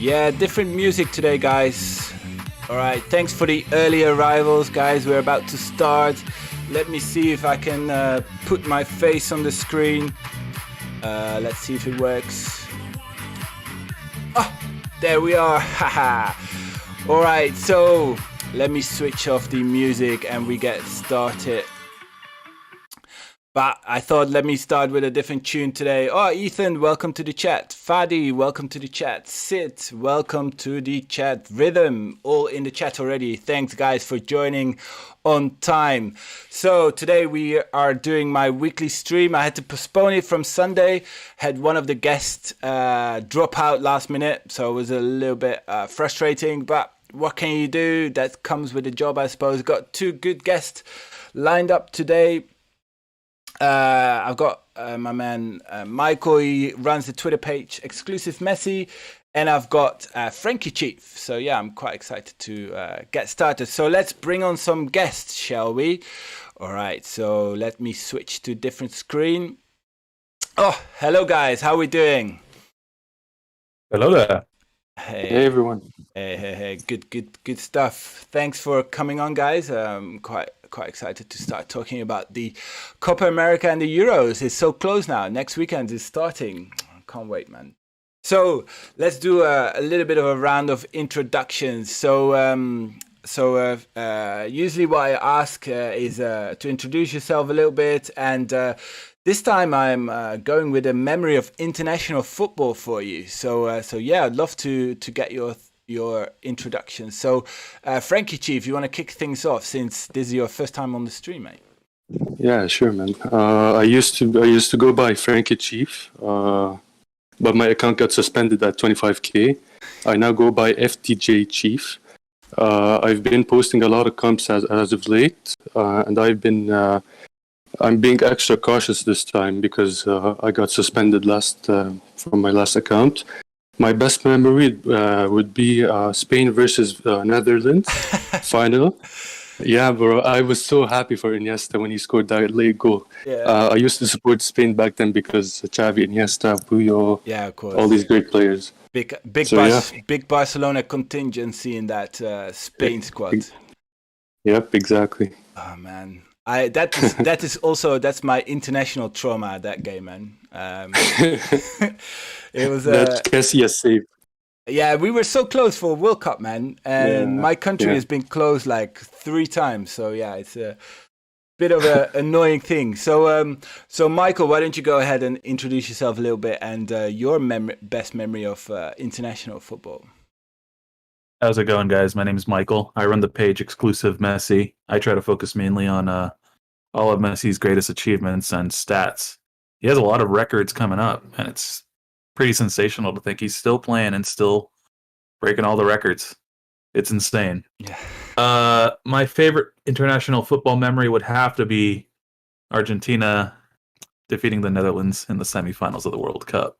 Yeah, different music today, guys. All right, thanks for the early arrivals, guys. We're about to start. Let me see if I can put my face on the screen. Let's see if it works. Oh, there we are. Haha. All right, so let me switch off the music and we get started. But I thought, let me start with a different tune today. Oh, Ethan, welcome to the chat. Fadi, welcome to the chat. Sid, welcome to the chat. Rhythm, all in the chat already. Thanks, guys, for joining on time. So today we are doing my weekly stream. I had to postpone it from Sunday. Had one of the guests drop out last minute, so it was a little bit frustrating. But what can you do? That comes with the job, I suppose. Got two good guests lined up today. I've got my man Michael. He runs the Twitter page Exclusive Messi, and I've got Frankie Chief. So yeah, I'm quite excited to get started. So let's bring on some guests, shall we? All right, so let me switch to different screen. Oh, hello guys, how are we doing? Hello there. Hey everyone. Hey, good stuff. Thanks for coming on, guys. Quite excited to start talking about the Copa America and the Euros. It's so close now. Next weekend is starting. Can't wait, man. So let's do a little bit of a round of introductions. So usually what I ask is to introduce yourself a little bit, and this time I'm going with a memory of international football for you. So yeah, I'd love to get your introduction. So Frankie Chief, you want to kick things off since this is your first time on the stream, mate? Yeah, sure, man. I used to go by Frankie Chief, but my account got suspended at 25k. I now go by FTJ Chief. I've been posting a lot of comps as of late, and I'm being extra cautious this time because I got suspended from my last account. My best memory would be Spain versus Netherlands final. Yeah, bro, I was so happy for Iniesta when he scored that late goal. Yeah. I used to support Spain back then because Xavi, Iniesta, Puyol, yeah, of course, all these great players. Big Barcelona contingency in that Spain squad. Yep, exactly. Oh man, that's my international trauma. That game, man. It was that Casillas save. Yeah, we were so close for World Cup, man, and my country has been closed like 3 times. So yeah, it's a bit of an annoying thing. So Michael, why don't you go ahead and introduce yourself a little bit and your best memory of international football? How's it going, guys? My name is Michael. I run the page Exclusive Messi. I try to focus mainly on all of Messi's greatest achievements and stats. He has a lot of records coming up, and it's pretty sensational to think he's still playing and still breaking all the records. It's insane. Yeah. My favorite international football memory would have to be Argentina defeating the Netherlands in the semifinals of the World Cup.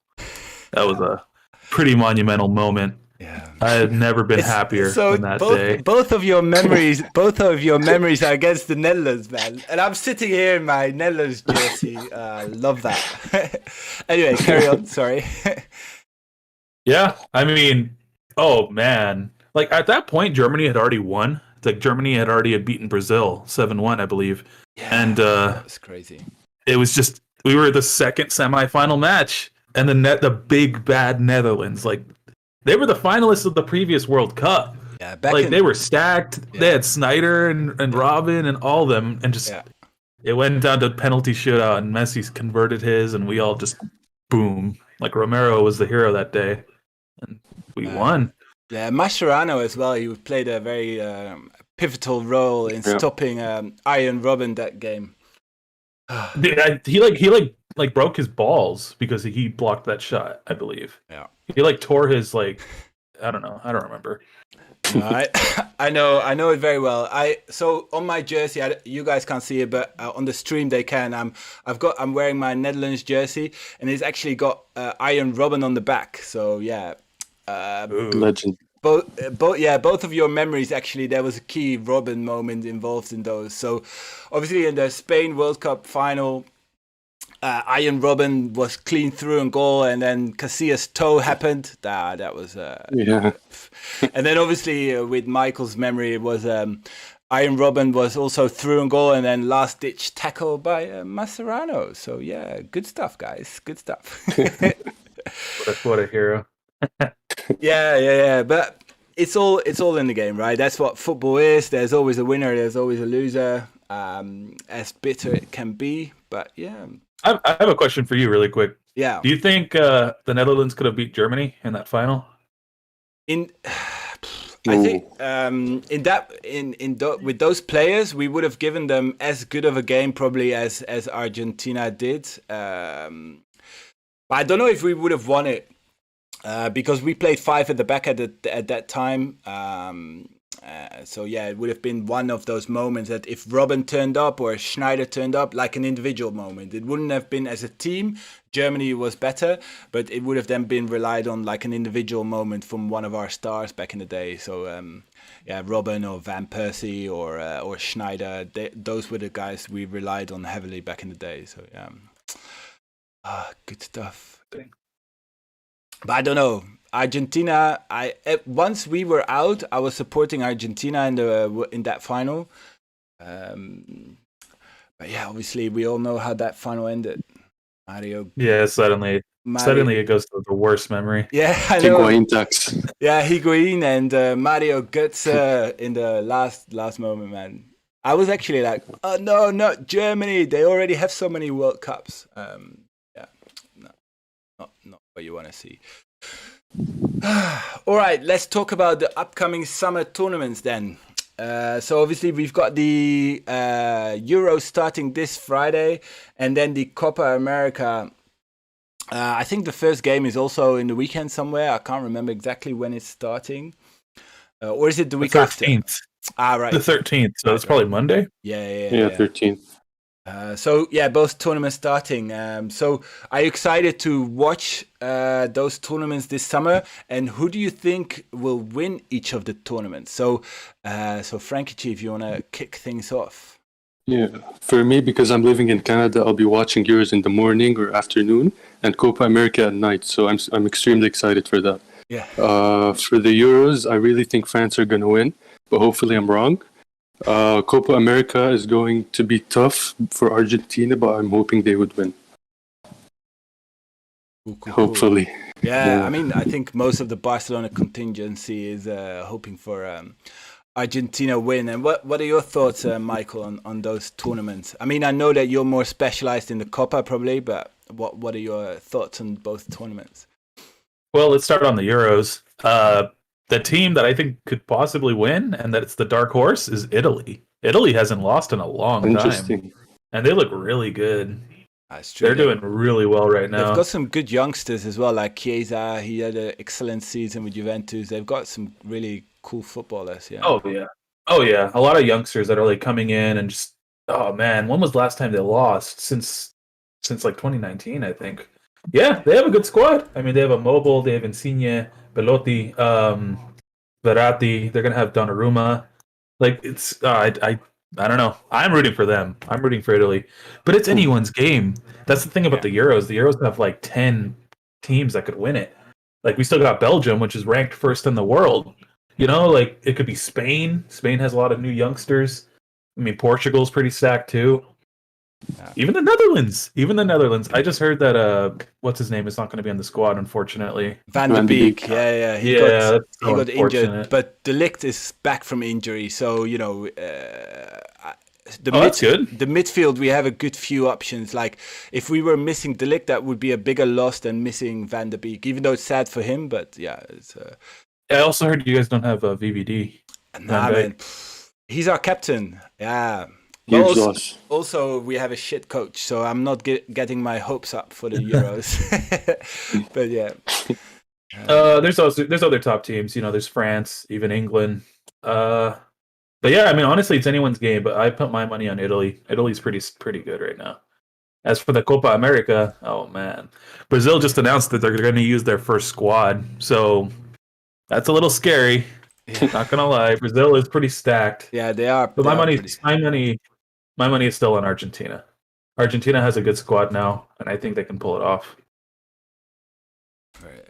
That was a pretty monumental moment. Yeah. I have never been happier than that day. Both of your memories are against the Netherlands, man. And I'm sitting here in my Netherlands jersey. Love that. Anyway, carry on. Sorry. Yeah, I mean, oh man, like at that point, Germany had already won. Like Germany had already beaten Brazil 7-1, I believe. Yeah, and that's crazy. It was just we were the second semifinal match, and the big bad Netherlands, like. They were the finalists of the previous World Cup. Yeah, they were stacked. Yeah. They had Snyder and Robin and all of them, and just it went down to penalty shootout, and Messi converted his, and we all just boom. Like Romero was the hero that day, and we won. Yeah, Mascherano as well. He played a very pivotal role in stopping Arjen Robben that game. He broke his balls because he blocked that shot, I believe. Yeah. He tore his I don't know. I don't remember. I know it very well. So on my jersey, you guys can't see it, but on the stream they can. I'm wearing my Netherlands jersey, and it's actually got Arjen Robben on the back. So yeah, legend. Both of your memories, actually, there was a key Robben moment involved in those. So obviously in the Spain World Cup final, Iron Robin was clean through and goal, and then Casillas' toe happened. That was Yeah. and then obviously with Michael's memory, it was Iron Robin was also through and goal, and then last ditch tackle by Mascherano. So yeah, good stuff, guys. Good stuff. What a hero. Yeah. But it's all in the game, right? That's what football is. There's always a winner. There's always a loser. As bitter it can be, but yeah. I have a question for you, really quick. Yeah. Do you think the Netherlands could have beat Germany in that final? I think with those players, we would have given them as good of a game probably as Argentina did. But I don't know if we would have won it because we played 5 at the back at that time. So yeah, it would have been one of those moments that if Robin turned up or Schneider turned up, like an individual moment, it wouldn't have been as a team. Germany was better, but it would have then been relied on like an individual moment from one of our stars back in the day. So yeah, Robin or Van Persie or Schneider, those were the guys we relied on heavily back in the day. So yeah, good stuff. But I don't know. Argentina. Once we were out, I was supporting Argentina in that final. But yeah, obviously we all know how that final ended. Mario. Yeah, suddenly it goes to the worst memory. Yeah, I know. Higuain tax. Yeah, Higuain and Mario Götze in the last moment, man. I was actually like, oh no, not Germany. They already have so many World Cups. Yeah, no, not what you want to see. All right, let's talk about the upcoming summer tournaments then. So obviously we've got the Euros starting this Friday, and then the Copa America. I think the first game is also in the weekend somewhere. I can't remember exactly when it's starting. Or is it the week after? 13th. Right. The 13th, so it's probably Monday. Yeah, 13th. So yeah, both tournaments starting. So are you excited to watch those tournaments this summer? And who do you think will win each of the tournaments? So Frankie G, if you want to kick things off. Yeah, for me, because I'm living in Canada, I'll be watching Euros in the morning or afternoon, and Copa America at night. So I'm extremely excited for that. Yeah. For the Euros, I really think France are going to win, but hopefully I'm wrong. Copa America is going to be tough for Argentina, but I'm hoping they would win. Cool. Hopefully. Yeah, I mean, I think most of the Barcelona contingency is hoping for Argentina win. And what are your thoughts, Michael, on those tournaments? I mean, I know that you're more specialized in the Copa probably, but what are your thoughts on both tournaments? Well, let's start on the Euros. The team that I think could possibly win, and that it's the dark horse, is Italy. Italy hasn't lost in a long time, and they look really good. That's true. They're doing really well right now. They've got some good youngsters as well, like Chiesa. He had an excellent season with Juventus. They've got some really cool footballers. Yeah. Oh yeah. A lot of youngsters that are like coming in and just, oh man, when was the last time they lost? Since like 2019, I think. Yeah, they have a good squad. I mean, they have a Mobile, they have Insigne, Belotti, Verratti. They're gonna have Donnarumma. Like it's, I don't know. I'm rooting for them. I'm rooting for Italy, but it's anyone's game. That's the thing about the Euros. The Euros have like 10 teams that could win it. Like we still got Belgium, which is ranked first in the world. You know, like it could be Spain. Spain has a lot of new youngsters. I mean, Portugal's pretty stacked too. Yeah. Even the Netherlands. I just heard that what's his name is not going to be on the squad, unfortunately. Van de Beek. Yeah. He got injured, but De Ligt is back from injury, so you know. That's good. The midfield, we have a good few options. Like if we were missing De Ligt, that would be a bigger loss than missing Van de Beek. Even though it's sad for him, but yeah. It's, I also heard you guys don't have a VVD. Nah, man. He's our captain. Yeah. Also, we have a shit coach, so I'm not getting my hopes up for the Euros. But yeah. There's other top teams. You know, there's France, even England. But yeah, I mean, honestly, it's anyone's game. But I put my money on Italy. Italy's pretty good right now. As for the Copa America, oh man, Brazil just announced that they're going to use their first squad, so that's a little scary. Yeah. Not gonna lie, Brazil is pretty stacked. Yeah, they are. But my money is still on Argentina. Argentina has a good squad now, and I think they can pull it off.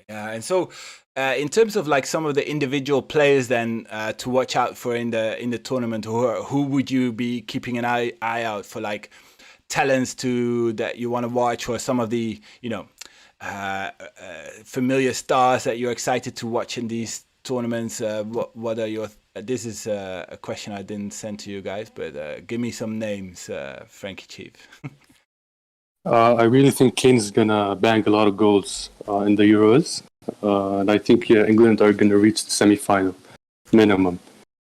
Yeah, and so in terms of like some of the individual players then to watch out for in the tournament, who would you be keeping an eye out for, like talents that you want to watch, or some of the familiar stars that you're excited to watch in these tournaments? What are your? This is a question I didn't send to you guys, but give me some names, Frankie Chief. I really think Kane's gonna bang a lot of goals in the Euros, and I think England are gonna reach the semi-final minimum.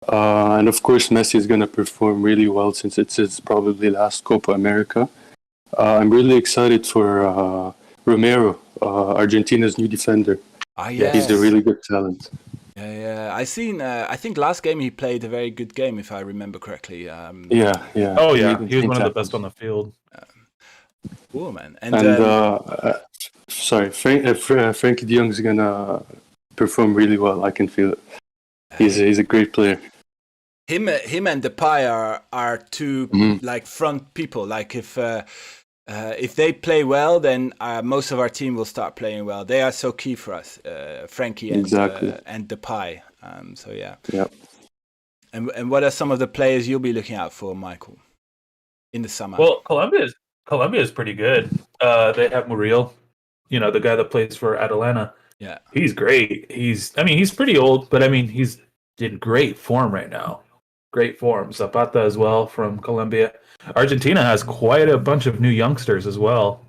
And of course, Messi is gonna perform really well since it's his probably last Copa America. I'm really excited for Romero, Argentina's new defender. Yes. He's a really good talent. Yeah. I seen. I think last game he played a very good game, if I remember correctly. Yeah. Oh yeah, he was one of the best on the field. Cool, man. Sorry, Frankie de Jong is gonna perform really well. I can feel it. He's a great player. Him and Depay are two like front people. Like if they play well, then most of our team will start playing well. They are so key for us, Frankie and Depay. So yeah. Yeah. And what are some of the players you'll be looking out for, Michael, in the summer? Well, Colombia is pretty good. They have Muriel, the guy that plays for Atalanta. Yeah, he's great. He's pretty old, but he's in great form right now. Great form. Zapata as well from Colombia. Argentina has quite a bunch of new youngsters as well.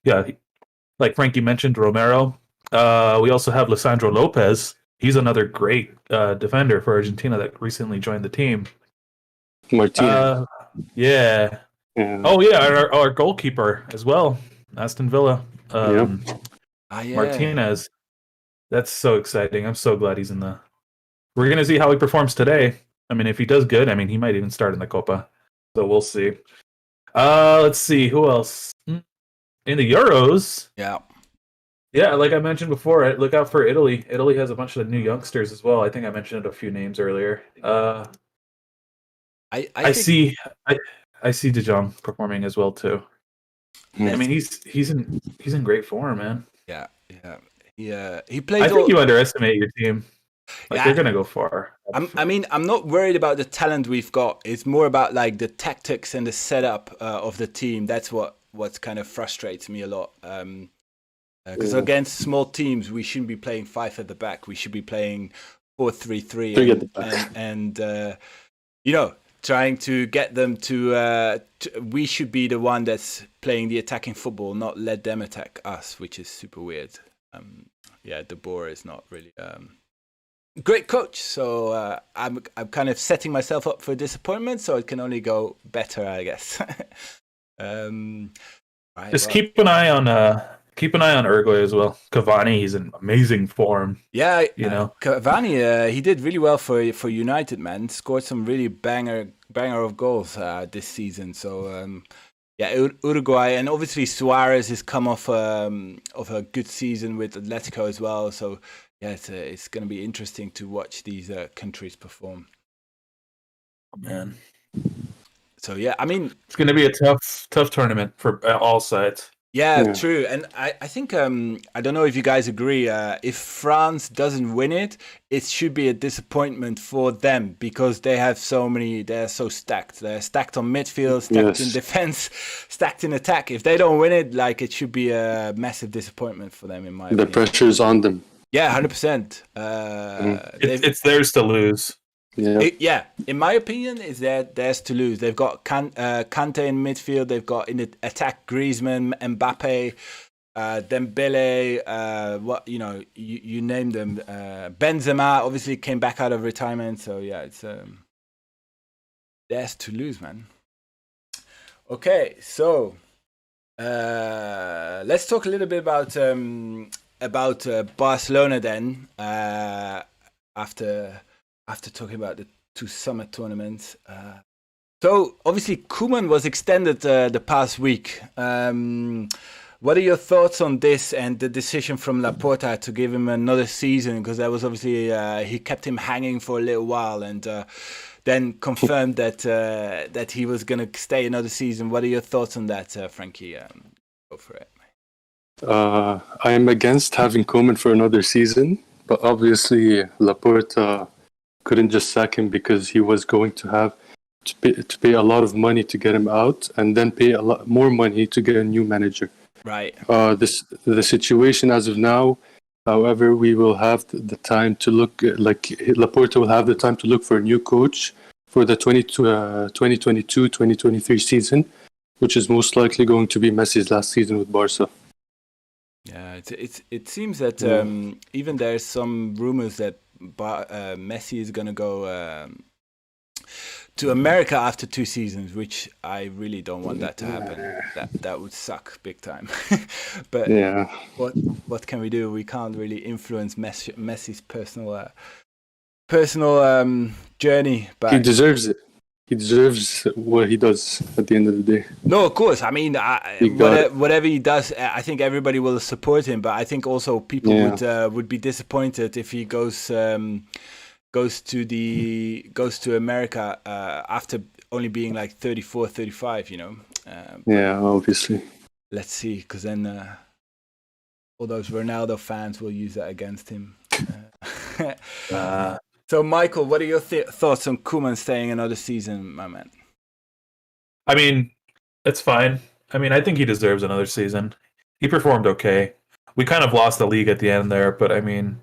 Like Frankie mentioned, Romero. We also have Lisandro Lopez. He's another great defender for Argentina that recently joined the team. Martinez. Yeah. Oh yeah, our goalkeeper as well, Aston Villa. Martinez. That's so exciting. I'm so glad he's in the. We're gonna see how he performs today. If he does good, he might even start in the Copa. So we'll see. Let's see who else in the Euros. Yeah, like I mentioned before, look out for Italy. Italy has a bunch of new youngsters as well. I think I mentioned a few names earlier. I see De Jong performing as well too. He's in great form, man. Yeah. He plays. I think you underestimate your team. They're gonna go far. I'm not worried about the talent we've got. It's more about like the tactics and the setup of the team. That's what kind of frustrates me a lot. Because against small teams, we shouldn't be playing 5 at the back. We should be playing 4-3-3 and trying to get them to. We should be the one that's playing the attacking football, not let them attack us, which is super weird. De Boer is not really great coach, so I'm kind of setting myself up for disappointment. So it can only go better, I guess. Keep an eye on Uruguay as well. Cavani, he's in amazing form. Yeah, Cavani, he did really well for United, man. Scored some really banger of goals this season. So Uruguay, and obviously Suarez has come off of a good season with Atletico as well. So yeah, it's going to be interesting to watch these countries perform. Man. So yeah, it's going to be a tough tournament for all sides. Yeah, true. And I think, I don't know if you guys agree, if France doesn't win it, it should be a disappointment for them because they're so stacked. They're stacked on midfield, stacked in defense, stacked in attack. If they don't win it, it should be a massive disappointment for them, in my opinion. The pressure's on them. Yeah, 100%. It's theirs to lose. Yeah, in my opinion, it's theirs to lose. They've got Kante in midfield. They've got in the attack Griezmann, Mbappe, Dembele. You name them. Benzema obviously came back out of retirement, so yeah, it's theirs to lose, man. Okay, so let's talk a little bit about Barcelona then. After talking about the 2 summer tournaments. So obviously Koeman was extended the past week. What are your thoughts on this and the decision from Laporta to give him another season? Because that was obviously, he kept him hanging for a little while. And then confirmed that that he was going to stay another season. What are your thoughts on that, Frankie? Go for it. I am against having Koeman for another season, but obviously Laporta couldn't just sack him because he was going to have to pay a lot of money to get him out, and then pay a lot more money to get a new manager. Right. The situation as of now, however, we will have the time to look. Laporta will have the time to look for a new coach for the 2022-2023 season, which is most likely going to be Messi's last season with Barca. Yeah, it seems that even there's some rumors that Messi is going to go to America after 2 seasons, which I really don't want that to happen. That would suck big time. But yeah, what can we do? We can't really influence Messi's personal journey. But he deserves it. He deserves what he does at the end of the day. No, of course. I mean, whatever he does, I think everybody will support him. But I think also people would be disappointed if he goes to America after only being like 34, 35. You know. Yeah, obviously. Let's see, because then all those Ronaldo fans will use that against him. So, Michael, what are your thoughts on Koeman staying another season, my man? I mean, it's fine. I mean, I think he deserves another season. He performed okay. We kind of lost the league at the end there, but I mean,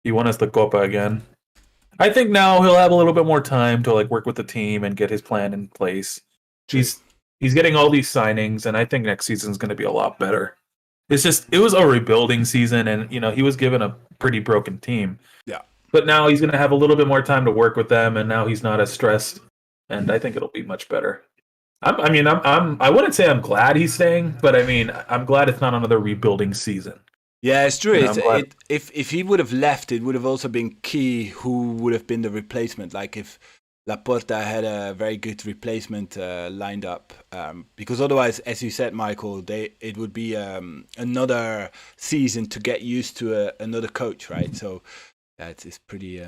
he won us the Copa again. I think now he'll have a little bit more time to like work with the team and get his plan in place. He's getting all these signings, and I think next season's going to be a lot better. It's just it was a rebuilding season, and he was given a pretty broken team. Yeah. But now he's going to have a little bit more time to work with them, and now he's not as stressed, and I think it'll be much better. I wouldn't say I'm glad he's staying, but I mean, I'm glad it's not another rebuilding season. Yeah, it's true. If he would have left, it would have also been key who would have been the replacement. Like if Laporta had a very good replacement lined up, because otherwise, as you said, Michael, it would be another season to get used to another coach, right? So. Yeah, it's pretty.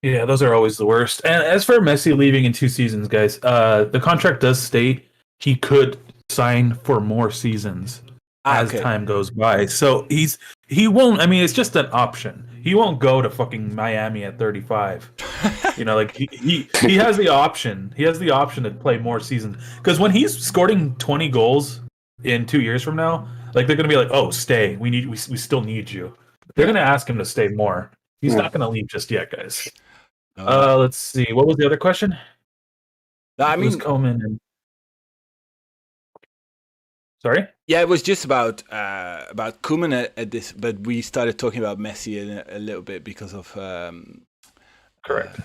Yeah, those are always the worst. And as for Messi leaving in 2 seasons, guys, the contract does state he could sign for more seasons as time goes by. So he won't. I mean, it's just an option. He won't go to fucking Miami at 35. Like he has the option. He has the option to play more seasons because when he's scoring 20 goals in 2 years from now, like they're gonna be like, "Oh, stay. We still need you." They're going to ask him to stay more. He's not going to leave just yet, guys. Let's see. What was the other question? I mean, Koeman. Sorry? Yeah, it was just about Koeman at this, but we started talking about Messi a little bit because of correct.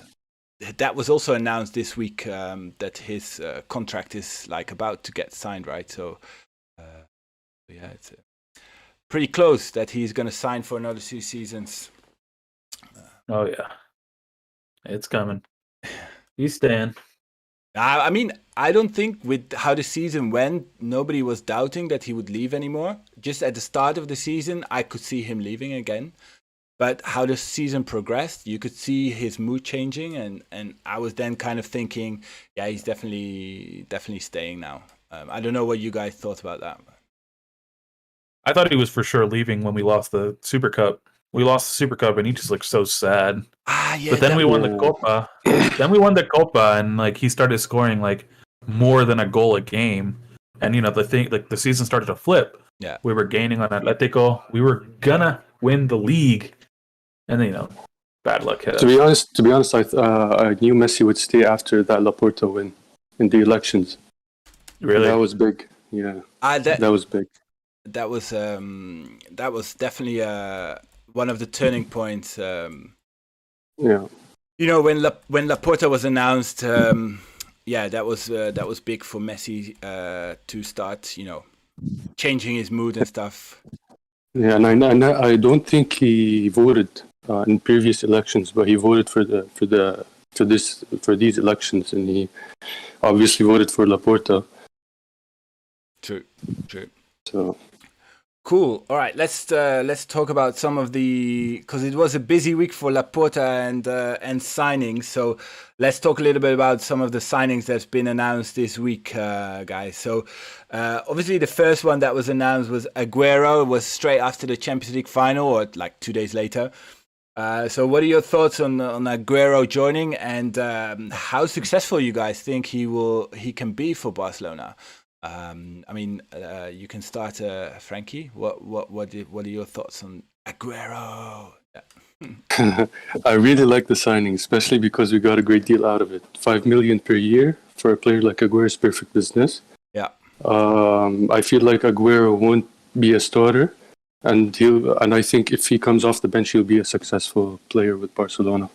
That was also announced this week that his contract is like about to get signed, right? So, yeah, it's pretty close that he's going to sign for another 2 seasons. Oh yeah, it's coming. He's staying. I mean, I don't think with how the season went, nobody was doubting that he would leave anymore. Just at the start of the season, I could see him leaving again. But how the season progressed, you could see his mood changing, and I was then kind of thinking, yeah, he's definitely staying now. I don't know what you guys thought about that. I thought he was for sure leaving when we lost the Super Cup. We lost the Super Cup, and he just looked so sad. Yeah. But then we won the Copa. Then we won the Copa, and like he started scoring like more than a goal a game. And the season started to flip. Yeah, we were gaining on Atletico. We were gonna win the league, and then bad luck hit us. To be honest, I knew Messi would stay after that Laporta win in the elections. Really, that was big. Yeah, that was big. That was definitely one of the turning points. Yeah. When Laporta was announced, that was big for Messi to start, changing his mood and stuff. Yeah, and I don't think he voted in previous elections, but he voted for these elections, and he obviously voted for Laporta. True. So Cool. All right, let's talk about some of the, because it was a busy week for Laporta and signings. So let's talk a little bit about some of the signings that's been announced this week, guys. So obviously the first one that was announced was Aguero. It was straight after the Champions League final, or like 2 days later. So what are your thoughts on Aguero joining, and how successful you guys think he can be for Barcelona? I mean, you can start, Frankie. What are your thoughts on Aguero? Yeah. I really like the signing, especially because we got a great deal out of it. 5 million per year for a player like Aguero is perfect business. Yeah. I feel like Aguero won't be a starter, and I think if he comes off the bench, he'll be a successful player with Barcelona.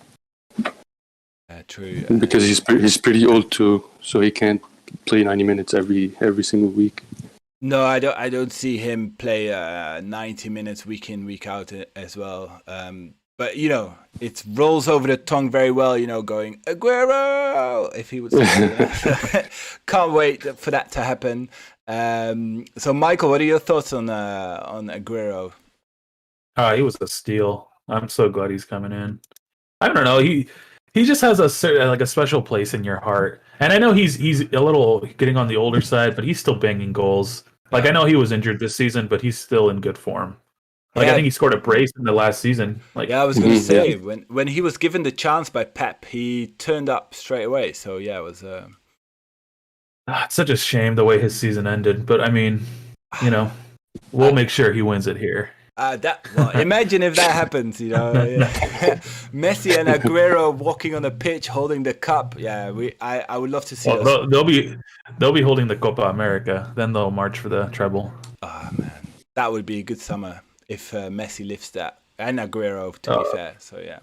True. Because he's pretty old too, so he can't play 90 minutes every single week. No, I don't see him play 90 minutes week in, week out as well. But it rolls over the tongue very well. Going Aguero, if he would say that. Can't wait for that to happen. So, Michael, what are your thoughts on Aguero? He was a steal. I'm so glad he's coming in. I don't know. He just has a special place in your heart. And I know he's a little getting on the older side, but he's still banging goals. I know he was injured this season, but he's still in good form. I think he scored a brace in the last season. I was going to say, when he was given the chance by Pep, he turned up straight away. So, yeah, it was... It's such a shame the way his season ended. But, I mean, we'll make sure he wins it here. Imagine if that happens, Messi and Aguero walking on the pitch holding the cup. Yeah, I would love to see. They'll be holding the Copa America. Then they'll march for the treble. Oh man, that would be a good summer if Messi lifts that, and Aguero, to be fair. So yeah.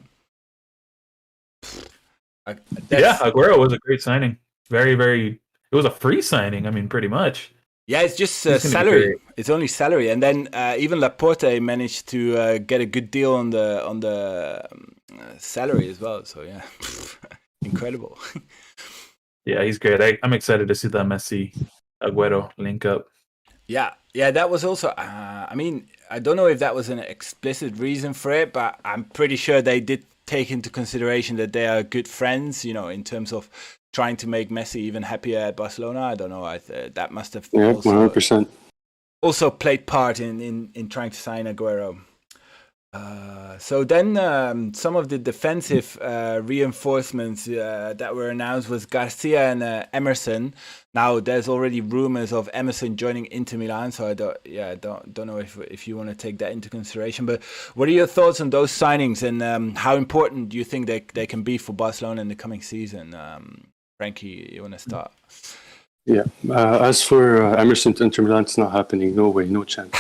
Aguero was a great signing. Very, very. It was a free signing. I mean, pretty much. Yeah, it's just salary. It's only salary, and then even Laporte managed to get a good deal on the salary as well. So yeah, incredible. Yeah, he's great. I'm excited to see that Messi Aguero link up. Yeah, that was also. I mean, I don't know if that was an explicit reason for it, but I'm pretty sure they did take into consideration that they are good friends. In terms of trying to make Messi even happier at Barcelona. I don't know. That must have 100%. Also played part in trying to sign Aguero. So then some of the defensive reinforcements that were announced was Garcia and Emerson. Now there's already rumors of Emerson joining Inter Milan, so I don't know if you want to take that into consideration. But what are your thoughts on those signings, and how important do you think they can be for Barcelona in the coming season? Frankie, you want to start? Yeah. As for Emerson to Inter Milan, it's not happening. No way, no chance.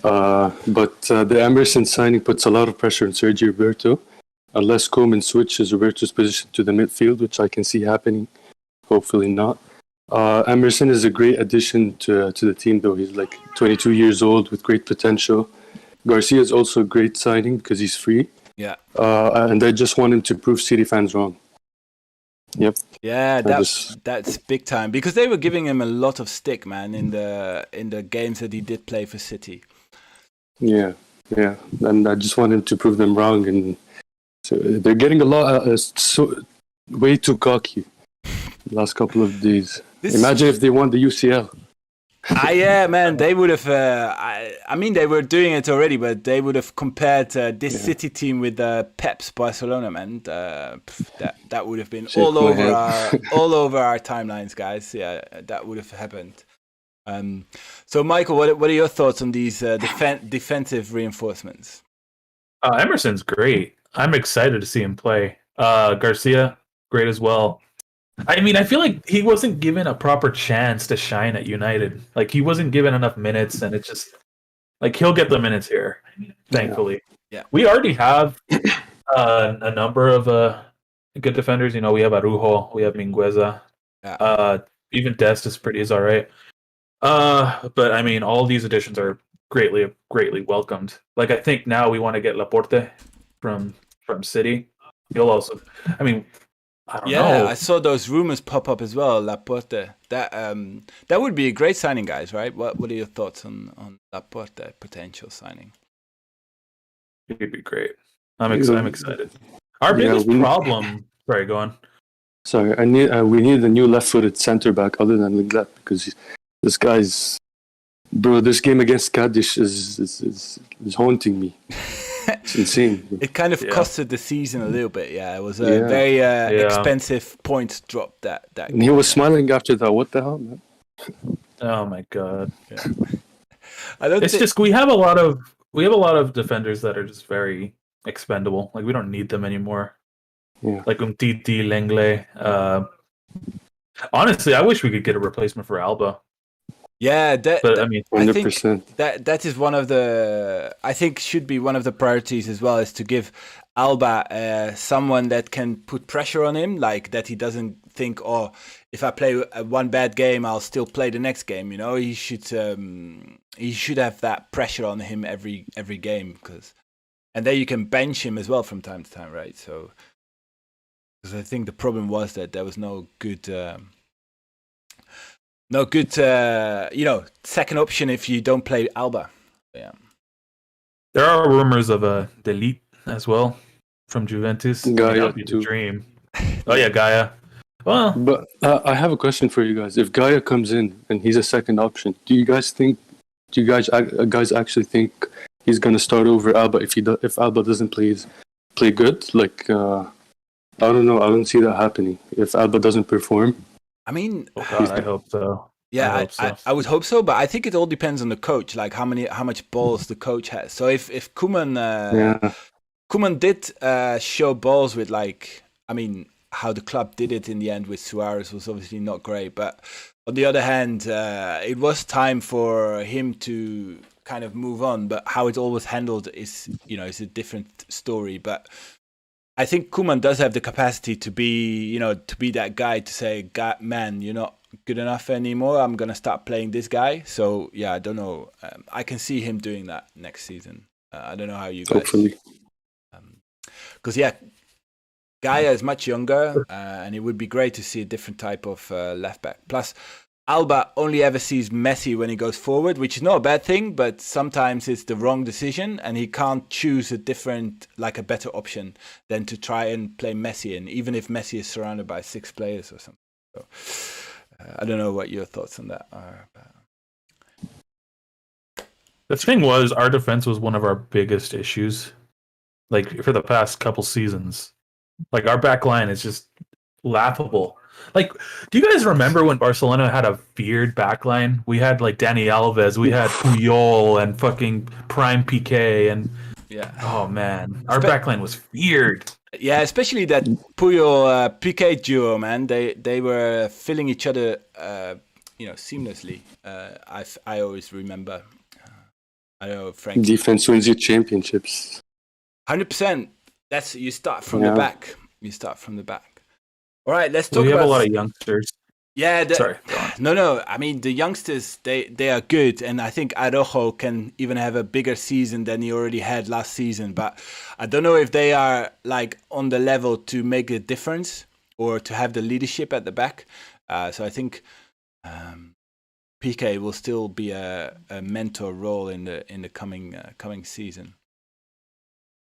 But the Emerson signing puts a lot of pressure on Sergio Roberto. Unless Koeman switches Roberto's position to the midfield, which I can see happening. Hopefully not. Emerson is a great addition to the team, though. He's 22 years old with great potential. Garcia is also a great signing because he's free. Yeah. And I just want him to prove City fans wrong. Yep. Yeah, that's big time, because they were giving him a lot of stick, man, in the games that he did play for City. Yeah, and I just want him to prove them wrong, and so they're getting a lot way too cocky the last couple of days. Imagine if they won the UCL. Yeah, man, they would have. I mean, they were doing it already, but they would have compared this City team with Pep's Barcelona, man. That would have been all over our timelines, guys. Yeah, that would have happened. So, Michael, what are your thoughts on these defensive reinforcements? Emerson's great. I'm excited to see him play. Garcia, great as well. I mean, I feel like he wasn't given a proper chance to shine at United. He wasn't given enough minutes, and it's just he'll get the minutes here, thankfully. Yeah. We already have a number of good defenders. We have Arujo, we have Mingueza. Yeah. Even Dest is all right. But I mean, all these additions are greatly welcomed. I think now we want to get Laporte from City. He'll also, I mean, I don't Yeah, know. I saw those rumors pop up as well. Laporte. That would be a great signing, guys. Right? What are your thoughts on Laporte potential signing? It'd be great. I'm Yeah, excited. Our yeah, biggest problem. Sorry, go on. sorry, we need a new left-footed center back other than Linglet because this guy's bro. This game against Cadiz is haunting me. It's insane. Bro. It kind of Yeah. costed the season a little bit. Yeah, it was a Yeah. very Yeah. expensive point drop that And he was smiling after that. What the hell, man? Oh my god. Yeah. I don't It's think. just we have a lot of defenders that are just very expendable. Like we don't need them anymore. Yeah. Like Umtiti, Lenglet. Honestly, I wish we could get a replacement for Alba. Yeah, But I mean, I 100%. think that is one of the I think should be one of the priorities as well, is to give Alba someone that can put pressure on him, like that he doesn't think, oh, if I play one bad game, I'll still play the next game. You know, he should have that pressure on him every game, and then you can bench him as well from time to time, right? So, because I think the problem was that there was no good. Second option if you don't play Alba. Yeah. there are rumors of a delete as well from Juventus. Gaia That would be the too. dream. Oh yeah, Gaia. Well, But I have a question for you guys. If Gaia comes in and he's a second option, do you guys actually think he's gonna start over Alba if Alba doesn't play good? Like I don't know. I don't see that happening. If Alba doesn't perform, I mean, oh god, I hope so. yeah, I hope so. I would hope so, but I think it all depends on the coach, like how much balls the coach has. So if Koeman yeah, Koeman did show balls with, like, I mean, how the club did it in the end with Suarez was obviously not great, but on the other hand, it was time for him to kind of move on. But how it all was handled is a different story. But I think Koeman does have the capacity to be that guy to say, man, you're not good enough anymore. I'm gonna start playing this guy. So yeah, I don't know. I can see him doing that next season. I don't know how you guys. hopefully. Because Gaia is much younger, and it would be great to see a different type of left back. Plus, Alba only ever sees Messi when he goes forward, which is not a bad thing, but sometimes it's the wrong decision, and he can't choose a better option than to try and play Messi, and even if Messi is surrounded by 6 players or something. So, I don't know what your thoughts on that are. The thing was, our defense was one of our biggest issues. Like for the past couple seasons, like our back line is just laughable. Like, do you guys remember when Barcelona had a feared back line? We had like Dani Alves, we had Puyol and fucking Prime PK, and Yeah. oh man, our back line was feared. Yeah, especially that Puyol PK duo, man. They were filling each other, seamlessly. I always remember. I know Frank. Defense wins you championships. 100%. That's you start from the back. You start from the back. All right, let's talk We have about a lot of youngsters. Yeah, Sorry. No. I mean, the youngsters, they are good, and I think Araujo can even have a bigger season than he already had last season. But I don't know if they are like on the level to make a difference or to have the leadership at the back. So I think PK will still be a mentor role in the coming season.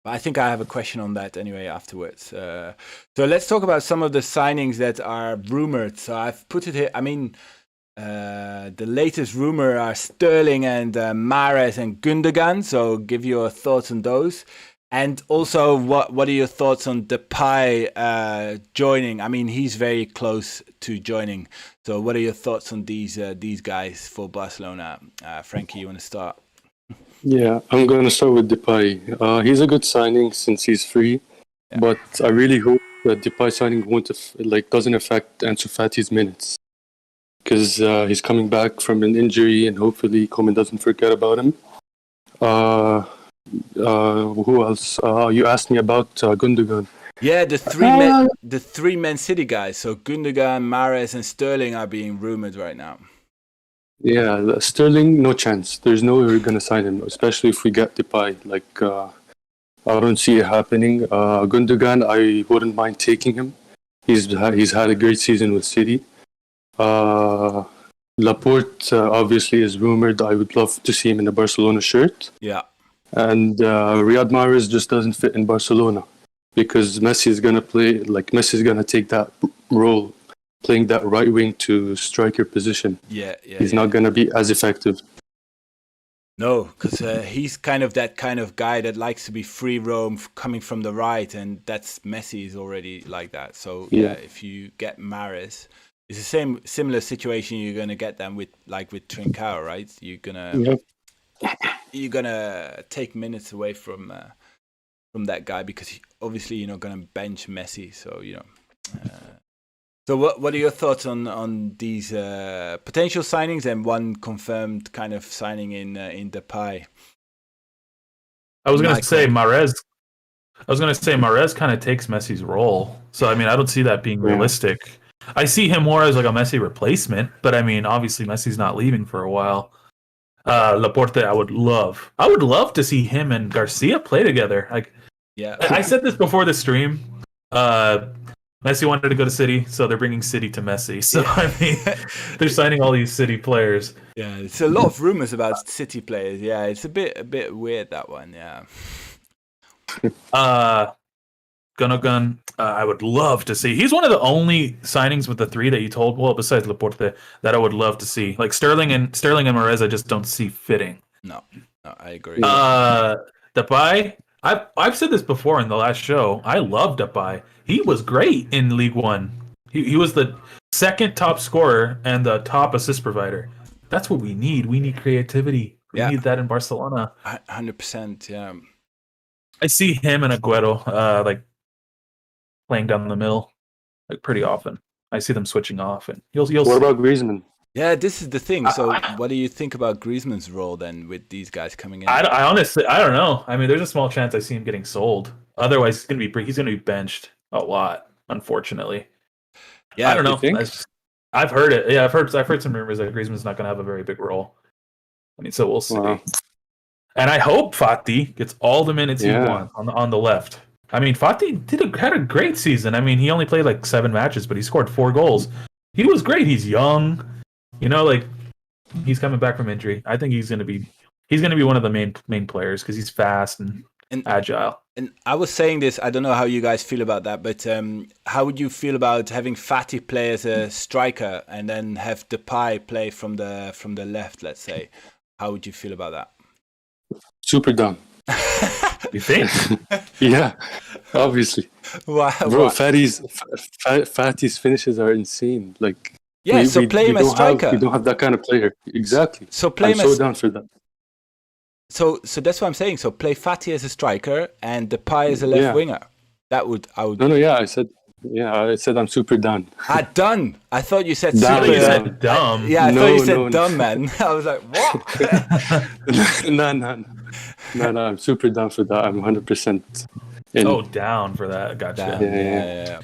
But I think I have a question on that anyway afterwards. So let's talk about some of the signings that are rumored. So I've put it here. I mean, the latest rumor are Sterling and Mahrez and Gundogan. So give your thoughts on those. And also, what are your thoughts on Depay joining? I mean, he's very close to joining. So what are your thoughts on these guys for Barcelona? Frankie, you want to start? Yeah, I'm going to start with Depay. He's a good signing since he's free, but I really hope that Depay signing doesn't affect Ansu Fati's minutes, because he's coming back from an injury, and hopefully Koeman doesn't forget about him. Who else? You asked me about Gundogan. Yeah, the three Man City guys. So Gundogan, Mahrez, and Sterling are being rumored right now. Yeah, Sterling, no chance. There's no way we're going to sign him, especially if we get Depay. I don't see it happening. Gundogan, I wouldn't mind taking him. He's had a great season with City. Laporte obviously is rumored. I would love to see him in a Barcelona shirt. Yeah. And Riyad Mahrez just doesn't fit in Barcelona because Messi is gonna play like Messi is gonna take that role, playing that right wing to striker position. He's not gonna be as effective. No, because he's kind of that kind of guy that likes to be free roam coming from the right, and that's Messi is already like that. So if you get Mahrez, it's the similar situation you're gonna get them with Trincao, right? You're gonna take minutes away from that guy because obviously you're not gonna bench Messi. So So what are your thoughts on these potential signings and one confirmed kind of signing in Depay? I was going to say Mahrez kind of takes Messi's role. So I mean, I don't see that being realistic. I see him more as like a Messi replacement, but I mean, obviously Messi's not leaving for a while. Laporte, I would love to see him and Garcia play together. I said this before the stream. Messi wanted to go to City, so they're bringing City to Messi. So I mean, they're signing all these City players. Yeah, it's a lot of rumors about City players. Yeah, it's a bit weird, that one. Yeah. Gundogan, I would love to see. He's one of the only signings with the three that you told. Well, besides Laporte, that I would love to see. Like Sterling and Mahrez, I just don't see fitting. No, I agree. Depay, I've said this before in the last show. I love Depay. He was great in League One. He was the second top scorer and the top assist provider. That's what we need. We need creativity. We need that in Barcelona. 100%. Yeah. I see him and Aguero like playing down the middle like pretty often. I see them switching off, and you'll. What about Griezmann? Yeah, this is the thing. So, what do you think about Griezmann's role then with these guys coming in? I honestly don't know. I mean, there's a small chance I see him getting sold. Otherwise, he's gonna be benched a lot, unfortunately. Yeah, I don't know. I've heard it. Yeah, I've heard some rumors that Griezmann's not gonna have a very big role. I mean, so we'll see. Wow. And I hope Fati gets all the minutes he wants on the left. I mean, Fati had a great season. I mean, he only played like 7 matches, but he scored 4 goals. He was great. He's young. You know, like he's coming back from injury. I think he's gonna be one of the main players because he's fast and agile. And I was saying this. I don't know how you guys feel about that, but how would you feel about having Fati play as a striker and then have Depay play from the left? Let's say, how would you feel about that? Super dumb. You think? Yeah, obviously. Wow, bro, Fati's finishes are insane. Like. Yeah, play him as striker. We don't have that kind of player. Exactly. So play him so down for that. So that's what I'm saying. So play Fati as a striker and Depay as a left winger. I would. No. Yeah, I said I'm super done. Done. I thought you said dumb. super. You said dumb. I thought you said dumb, man. I was like, what? No. I'm super down for that. I'm 100%. Down for that. Gotcha. Yeah.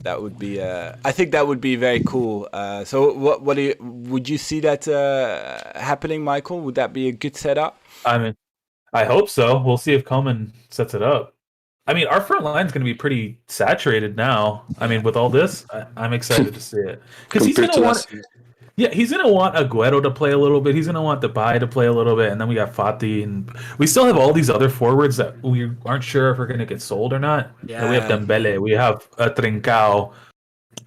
That would be. I think that would be very cool. So, what would you see that happening, Michael? Would that be a good setup? I mean, I hope so. We'll see if Koeman sets it up. I mean, our front line's going to be pretty saturated now. I mean, with all this, I'm excited to see it because he's going to want. Yeah, he's going to want Aguero to play a little bit. He's going to want Depay to play a little bit, and then we got Fati, and we still have all these other forwards that we aren't sure if we're going to get sold or not. Yeah. We have Dembele, we have Trincao.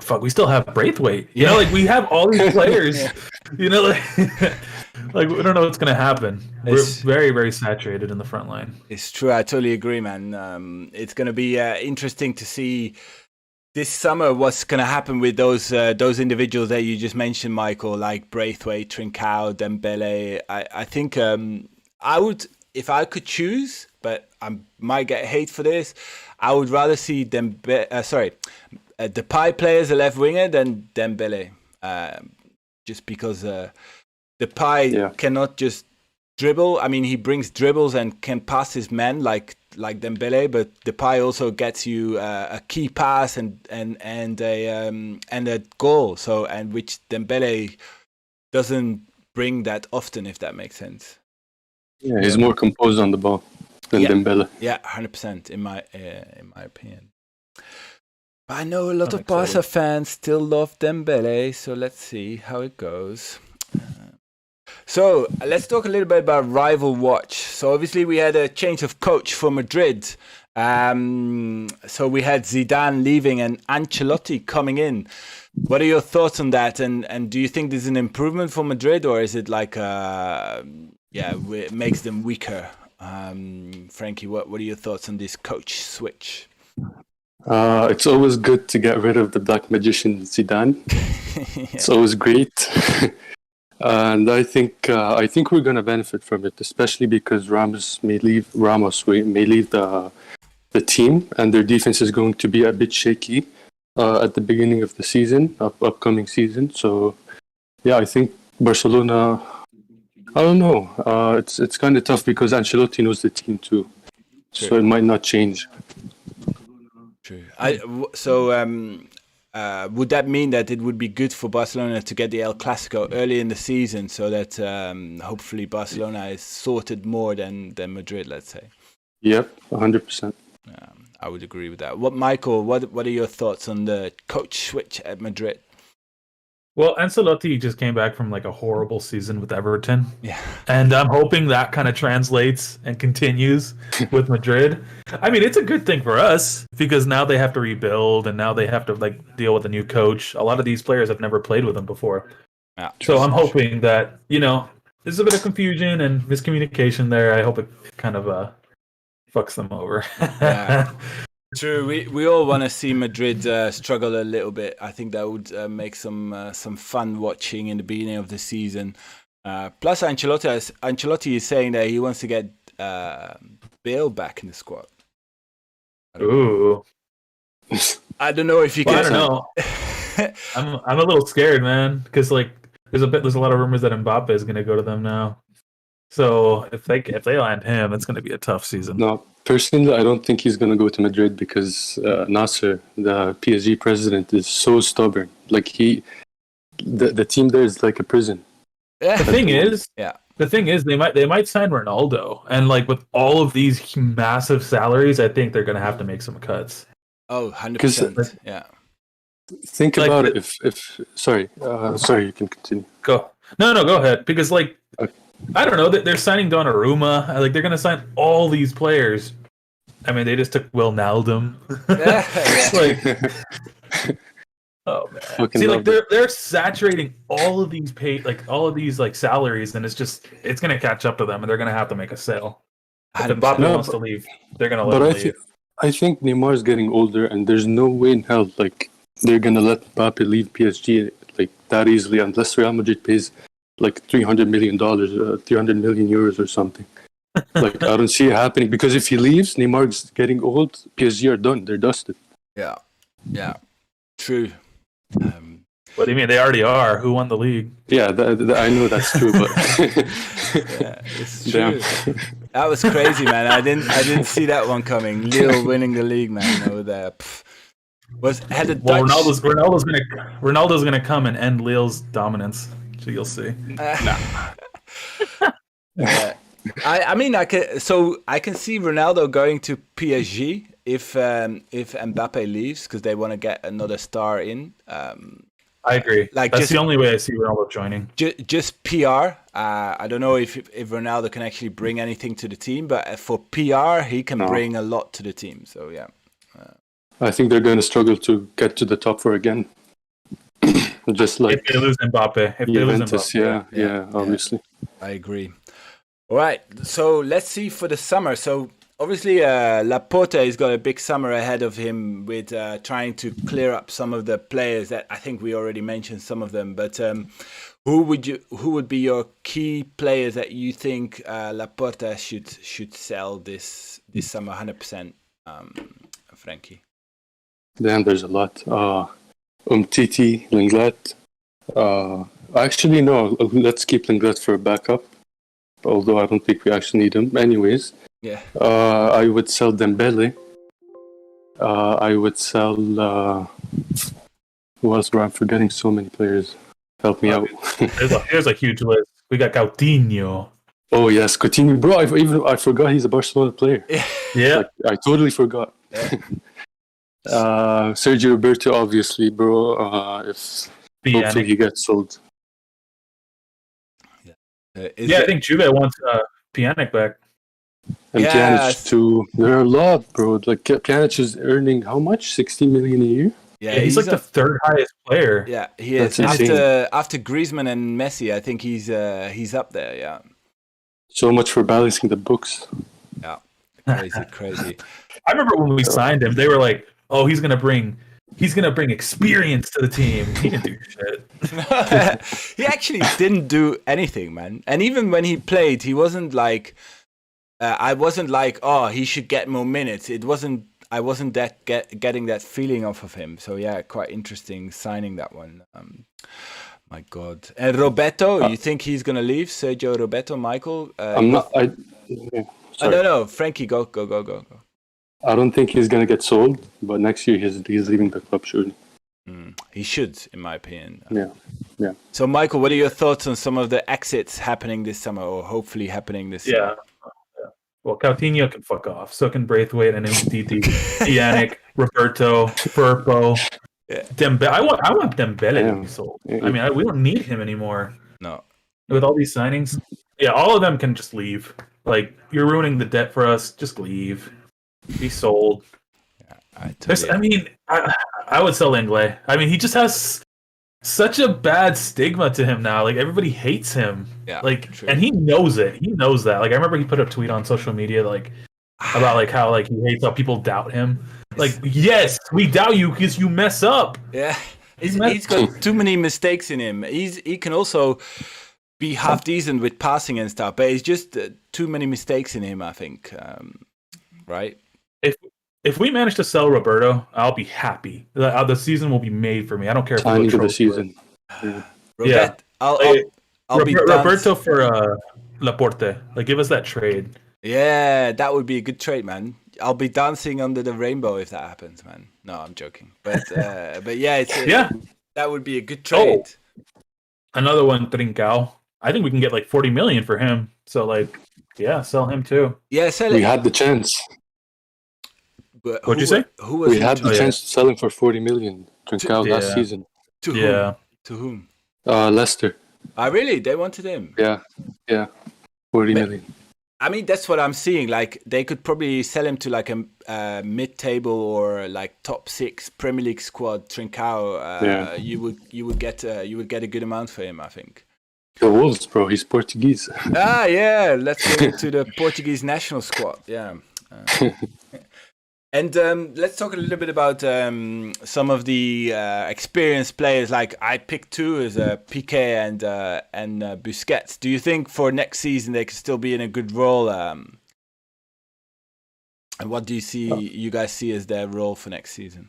Fuck, we still have Braithwaite. You know, like we have all these players. You know, like we don't know what's going to happen. We're very, very saturated in the front line. It's true. I totally agree, man. It's going to be interesting to see this summer what's going to happen with those individuals that you just mentioned, Michael, like Braithwaite, Trincao, Dembele. I think I would, if I could choose, but I might get hate for this, I would rather see Depay play as a left winger than Dembele, just because Depay cannot just dribble. I mean, he brings dribbles and can pass his man like Dembele, but Depay also gets you a key pass and a goal. So, and which Dembele doesn't bring that often, if that makes sense. Yeah, he's more composed on the ball than Dembele. Yeah, 100% in my opinion. I know a lot I'm of Barca excited. fans still love Dembele, so let's see how it goes. So let's talk a little bit about rival watch. So obviously we had a change of coach for Madrid. So we had Zidane leaving and Ancelotti coming in. What are your thoughts on that? And do you think this is an improvement for Madrid, or is it like it makes them weaker? Frankie, what are your thoughts on this coach switch? It's always good to get rid of the black magician Zidane. It's always great. And I think we're going to benefit from it, especially because Ramos may leave the team, and their defense is going to be a bit shaky at the beginning of the season, upcoming season. So, yeah, I think Barcelona. I don't know. It's kind of tough because Ancelotti knows the team too, so it might not change. True. Would that mean that it would be good for Barcelona to get the El Clasico early in the season, so that hopefully Barcelona is sorted more than Madrid, let's say? Yep, 100%. I would agree with that. Michael? What are your thoughts on the coach switch at Madrid? Well, Ancelotti just came back from like a horrible season with Everton. Yeah. And I'm hoping that kind of translates and continues with Madrid. I mean, it's a good thing for us because now they have to rebuild and now they have to like deal with a new coach. A lot of these players have never played with him before. Yeah, so I'm hoping that, there's a bit of confusion and miscommunication there. I hope it kind of fucks them over. Yeah. True, we all want to see Madrid struggle a little bit. I think that would make some fun watching in the beginning of the season. Plus, Ancelotti is saying that he wants to get Bale back in the squad. Ooh, I don't know if you can. I don't know. I'm a little scared, man, because like there's a lot of rumors that Mbappe is going to go to them now. So if they land him, it's going to be a tough season. No, personally, I don't think he's going to go to Madrid because Nasser, the PSG president, is so stubborn. Like the team there is like a prison. The thing is, they might sign Ronaldo, and like with all of these massive salaries, I think they're going to have to make some cuts. Oh, 100%. Yeah. Think about it. If sorry, you can continue. Go. No, go ahead. Because like. Okay. I don't know. They're signing Donnarumma. Like they're gonna sign all these players. I mean, they just took Wijnaldum. Oh man! See, like they're saturating all of these salaries, and it's gonna catch up to them, and they're gonna have to make a sale. If Mbappe wants to leave, they're gonna let him leave. I think Neymar's getting older, and there's no way in hell like they're gonna let Mbappe leave PSG like that easily unless Real Madrid pays like $300 million, 300 million euros or something. Like I don't see it happening because if he leaves, Neymar's getting old. PSG are done; they're dusted. Yeah, true. What do you mean? They already are. Who won the league? Yeah, I know that's true, but yeah, it's true. That was crazy, man. I didn't see that one coming. Lille winning the league, man, over there. Ronaldo's gonna come and end Lille's dominance. So you'll see. I mean, I can see Ronaldo going to PSG if Mbappe leaves because they want to get another star in. I agree. Like that's the only way I see Ronaldo joining. Just PR. I don't know if Ronaldo can actually bring anything to the team, but for PR, he can bring a lot to the team. So yeah. I think they're going to struggle to get to the top four again. Just like if they lose Mbappe. Yeah, obviously. I agree. All right, so let's see for the summer. So obviously, Laporta has got a big summer ahead of him with trying to clear up some of the players that I think we already mentioned some of them. But who would be your key players that you think Laporta should sell this summer 100%, Frankie? Damn, there's a lot. Umtiti, Lenglet. Actually, no. Let's keep Lenglet for a backup. Although I don't think we actually need him. Anyways. Yeah. I would sell Dembele. I would sell. Who else? Bro, I'm forgetting so many players. Help me out. Here's a huge list. We got Coutinho. Oh yes, Coutinho. Bro, I forgot he's a Barcelona player. Yeah. Like, I totally forgot. Yeah. Sergio Roberto, obviously, bro. If hopefully he gets sold. I think Juve wants Pjanic back. And Pjanic too. There are a lot, bro. Like Pjanic is earning how much? 60 million a year. Yeah, he's like the third highest player. Yeah, he is. After Griezmann and Messi, I think he's up there. Yeah. So much for balancing the books. Yeah, crazy. I remember when we signed him, they were like, "Oh, he's gonna bring experience to the team." He didn't do shit. He actually didn't do anything, man. And even when he played, he wasn't like. I wasn't like, oh, he should get more minutes. I wasn't getting that feeling off of him. So yeah, quite interesting signing that one. My God. And Roberto, you think he's gonna leave? Sergio Roberto, Michael? I'm not. I don't know. Frankie, go. I don't think he's gonna get sold, but next year he's leaving the club surely. He should, in my opinion. Yeah. So, Michael, what are your thoughts on some of the exits happening this summer, or hopefully happening this summer? Well, Coutinho can fuck off. So can Braithwaite and Umtiti, Pjanic, Roberto, Firpo, Dembele. I want Dembele to be sold. I mean, we don't need him anymore. No. With all these signings, all of them can just leave. Like, you're ruining the debt for us. Just leave. Be sold. I would sell Inglé. I mean, he just has such a bad stigma to him now. Like, everybody hates him. Yeah, true. And he knows it. He knows that. Like, I remember he put a tweet on social media like about like how like he hates how people doubt him. Like, yes, we doubt you because you mess up. Yeah, he's got too many mistakes in him. He can also be half decent with passing and stuff, but it's just too many mistakes in him, I think. Right? If we manage to sell Roberto, I'll be happy. The season will be made for me. I don't care if we go the season. I'll be Roberto for Laporte. Like, give us that trade. Yeah, that would be a good trade, man. I'll be dancing under the rainbow if that happens, man. No, I'm joking. But yeah, that would be a good trade. Oh, another one, Trincao. I think we can get like 40 million for him. So like, sell him too. Yeah, sell We had the chance. But what'd you say? We had the chance to sell him for 40 million. Trincao last season. To whom? To whom? Leicester. Really? They wanted him? Yeah. 40 million. I mean, that's what I'm seeing. Like, they could probably sell him to like a mid-table or like top 6 Premier League squad. Trincao, you would get a good amount for him, I think. The Wolves, bro. He's Portuguese. Yeah. Let's go to the Portuguese national squad. Yeah. And let's talk a little bit about some of the experienced players. Like, I picked 2 as Piqué and Busquets. Do you think for next season they could still be in a good role? And what do you guys see as their role for next season?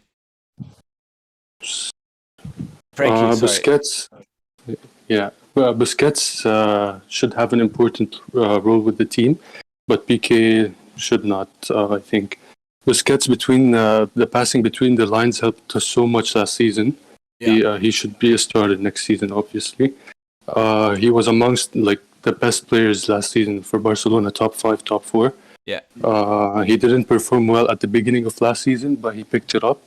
Frankie, Busquets. Yeah, Busquets should have an important role with the team, but Piqué should not. I think. Busquets between the passing between the lines helped us so much last season. Yeah. He should be a starter next season, obviously. He was amongst like the best players last season for Barcelona, top 5, top 4. Yeah. He didn't perform well at the beginning of last season, but he picked it up,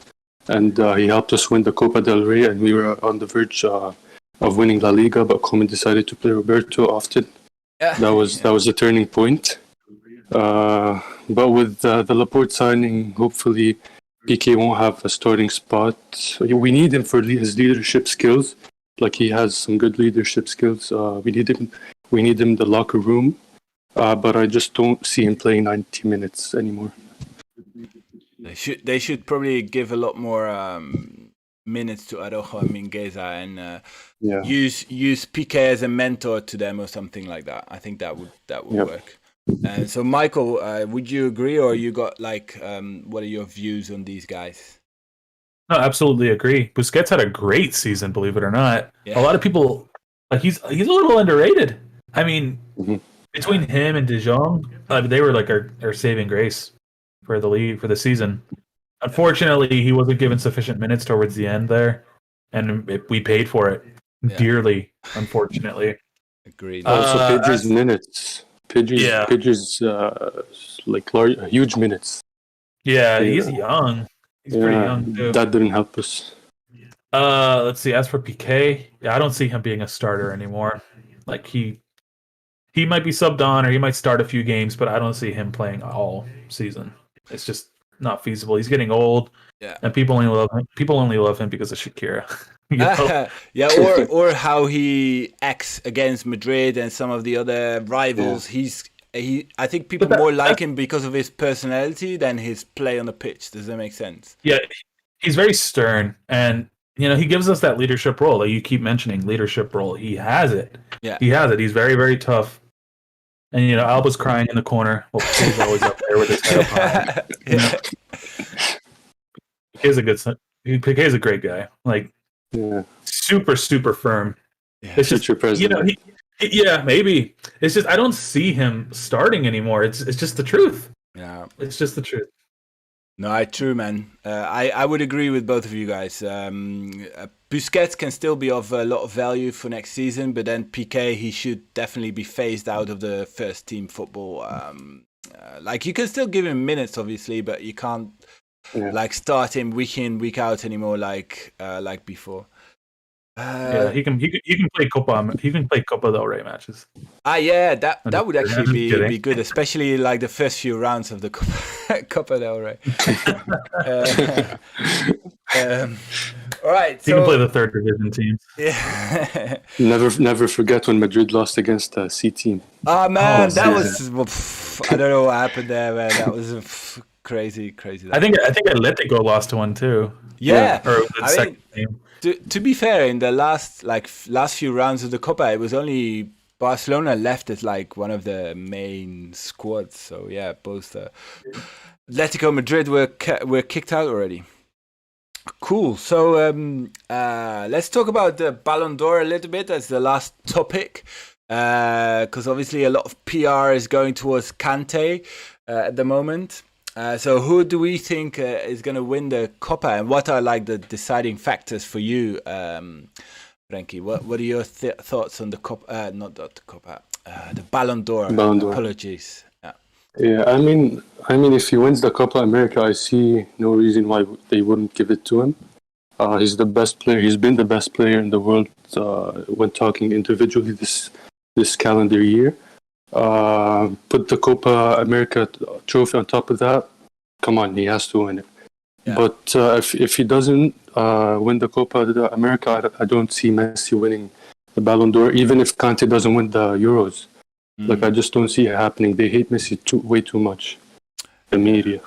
and he helped us win the Copa del Rey, and we were on the verge of winning La Liga, but Koeman decided to play Roberto often. Yeah. That was a turning point. But with the Laporte signing, hopefully Piqué won't have a starting spot. We need him for his leadership skills. Like, he has some good leadership skills. We need him in the locker room. But I just don't see him playing 90 minutes anymore. They should probably give a lot more minutes to Araujo and Mingueza and use Piqué as a mentor to them or something like that. I think that would work. So, Michael, would you agree, or you got like, what are your views on these guys? No, absolutely agree. Busquets had a great season, believe it or not. Yeah. A lot of people, like, he's a little underrated. I mean, between him and De Jong, they were like our saving grace for the league for the season. Unfortunately, he wasn't given sufficient minutes towards the end there, and we paid for it dearly. Unfortunately, agreed. Also, Pedri's minutes. Pedri's like huge minutes. Yeah, he's young. He's pretty young too. That didn't help us. Let's see. As for PK, I don't see him being a starter anymore. Like he might be subbed on, or he might start a few games, but I don't see him playing all season. It's just not feasible. He's getting old, and people only love him. People only love him because of Shakira. Or how he acts against Madrid and some of the other rivals. I think people more like him because of his personality than his play on the pitch. Does that make sense? Yeah, he's very stern, and he gives us that leadership role that you keep mentioning. Leadership role. He has it. Yeah, he has it. He's very, very tough. And Alba's crying in the corner. Well, he's always up there with his head up high. He's a good son. He's a great guy. Like, super, super firm. Yeah, it's just president. Maybe it's just I don't see him starting anymore. It's just the truth. Yeah, it's just the truth. No, true, man. I would agree with both of you guys. Busquets can still be of a lot of value for next season, but then PK, he should definitely be phased out of the first team football. Like you can still give him minutes, obviously, but you can't like start him week in, week out anymore, like before. He can play Copa. He can play Copa del Rey matches. That would actually be good, especially like the first few rounds of the Copa del Rey. All right, he can play the third division teams. Yeah. Never forget when Madrid lost against the C team. Oh man, that was I don't know what happened there, man. That was crazy. I think Atletico lost one too. Yeah, or the second team. To be fair, in the last few rounds of the Copa, it was only Barcelona left as like one of the main squads. So yeah, both Atletico Madrid were kicked out already. Cool. So let's talk about the Ballon d'Or a little bit as the last topic, because obviously a lot of PR is going towards Kante at the moment. So who do we think is going to win the Copa, and what are like the deciding factors for you, Frankie? What are your thoughts on the Copa? Not the Copa, the Ballon d'Or. Apologies. Yeah, I mean, if he wins the Copa America, I see no reason why they wouldn't give it to him. He's the best player. He's been the best player in the world when talking individually this calendar year. Put the Copa America trophy on top of that. Come on, he has to win it. Yeah. But if he doesn't win the Copa America, I don't see Messi winning the Ballon d'Or, even if Kante doesn't win the Euros. Like, I just don't see it happening. They hate Messi way too much, the media.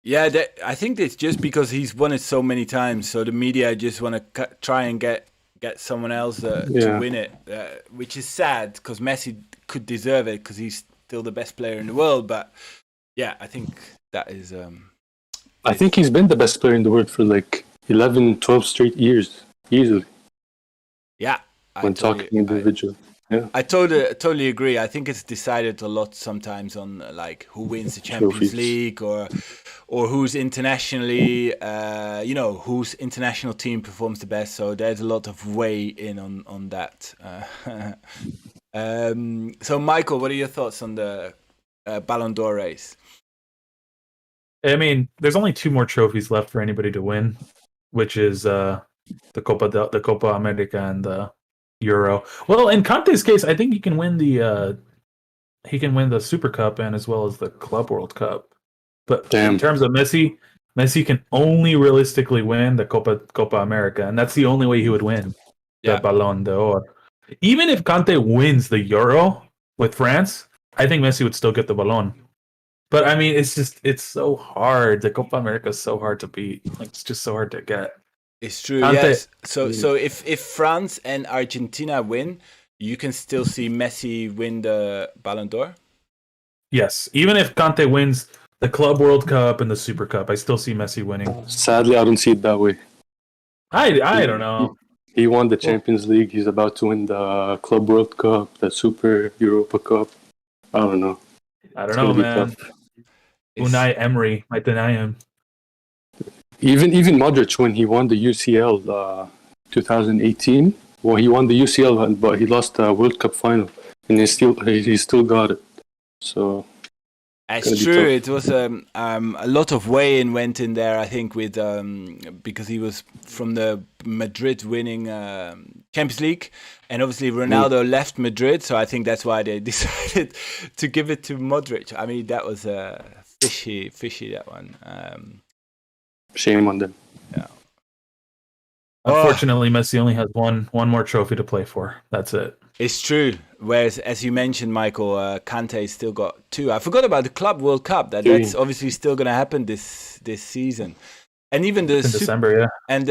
Yeah, I think it's just because he's won it so many times, so the media just want to try and get someone else to win it, which is sad because Messi could deserve it because he's still the best player in the world. But yeah, I think that is... I think he's been the best player in the world for like 11, 12 straight years, easily. Yeah. When talking individually. Yeah. I totally agree. I think it's decided a lot sometimes on like who wins the Champions League or who's internationally, whose international team performs the best. So there's a lot of weigh in on that. So Michael, what are your thoughts on the Ballon d'Or race? I mean, there's only two more trophies left for anybody to win, which is the Copa America and the Euro. Well, in Kante's case, I think he can win the Super Cup and as well as the Club World Cup. But in terms of Messi can only realistically win the Copa America, and that's the only way he would win the Ballon d'Or. Even if Kante wins the Euro with France, I think Messi would still get the Ballon. But I mean, it's so hard. The Copa America is so hard to beat. Like, it's just so hard to get. It's true, yes. So if France and Argentina win, you can still see Messi win the Ballon d'Or? Yes. Even if Kante wins the Club World Cup and the Super Cup, I still see Messi winning. Sadly, I don't see it that way. I don't know. He won the Champions League. He's about to win the Club World Cup, the Super Europa Cup. I don't know. I don't know, man. Unai Emery might deny him. Even Modric, when he won the UCL 2018, well, he won the UCL, but he lost the World Cup final, and he still got it. So, It's true. It was a lot of weigh-in went in there. I think with because he was from the Madrid winning Champions League, and obviously Ronaldo left Madrid, so I think that's why they decided to give it to Modric. I mean, that was fishy that one. Shame on them. Yeah. Unfortunately, Messi only has one more trophy to play for. That's it. It's true. Whereas, as you mentioned, Michael, Kante's still got 2. I forgot about the Club World Cup. That's obviously still going to happen this season, and even the December, yeah, and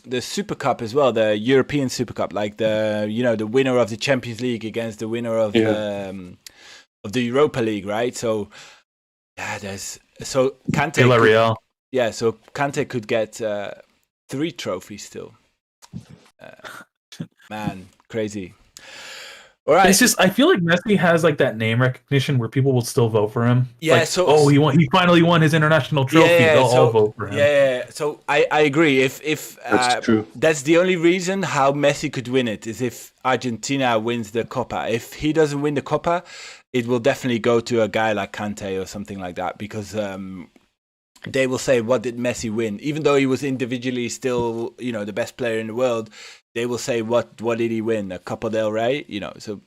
the Super Cup as well, the European Super Cup, like the winner of the Champions League against the winner of the Europa League, right? So Kante. Villarreal. So Kante could get 3 trophies still. Man, crazy. All right. It's just I feel like Messi has like that name recognition where people will still vote for him. Yeah. Like, he finally won his international trophy. They'll all vote for him. Yeah. So I agree. If that's true. That's the only reason how Messi could win it is if Argentina wins the Copa. If he doesn't win the Copa, it will definitely go to a guy like Kante or something like that because they will say, "What did Messi win?" Even though he was individually still, the best player in the world. They will say, what did he win? A Copa del Rey? So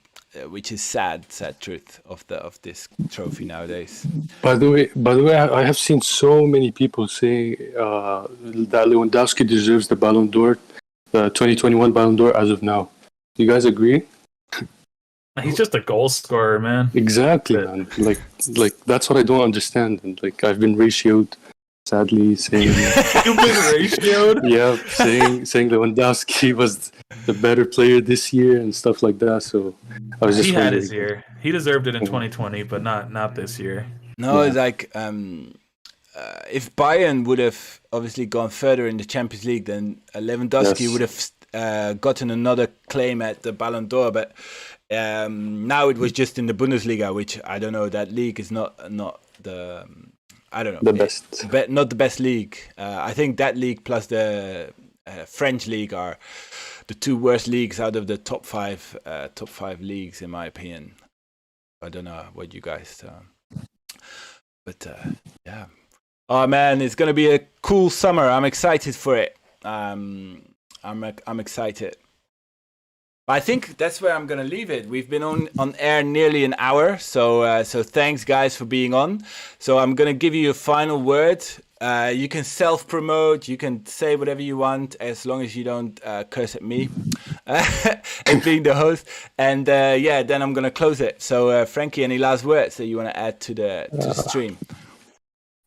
which is sad truth of this trophy nowadays. By the way, I have seen so many people say that Lewandowski deserves the Ballon d'Or, the 2021 Ballon d'Or as of now. Do you guys agree? He's just a goal scorer, man. Exactly, man. Like that's what I don't understand. And like I've been ratioed. Sadly, saying you've been ratioed. Yeah, saying Lewandowski was the better player this year and stuff like that. So I was just had his year. He deserved it in 2020, but not this year. No, it's like if Bayern would have obviously gone further in the Champions League, then Lewandowski would have gotten another claim at the Ballon d'Or. But now it was just in the Bundesliga, which I don't know. That league is not the. I don't know. The best. Not the best league. I think that league plus the French league are the 2 worst leagues out of the top five leagues, in my opinion. I don't know what you guys... but yeah. Oh, man, it's going to be a cool summer. I'm excited for it. I'm excited. I think that's where I'm going to leave it. We've been on air nearly an hour, so thanks, guys, for being on. So I'm going to give you a final word. You can self-promote. You can say whatever you want, as long as you don't curse at me and being the host. And then I'm going to close it. So Frankie, any last words that you want to add to the stream?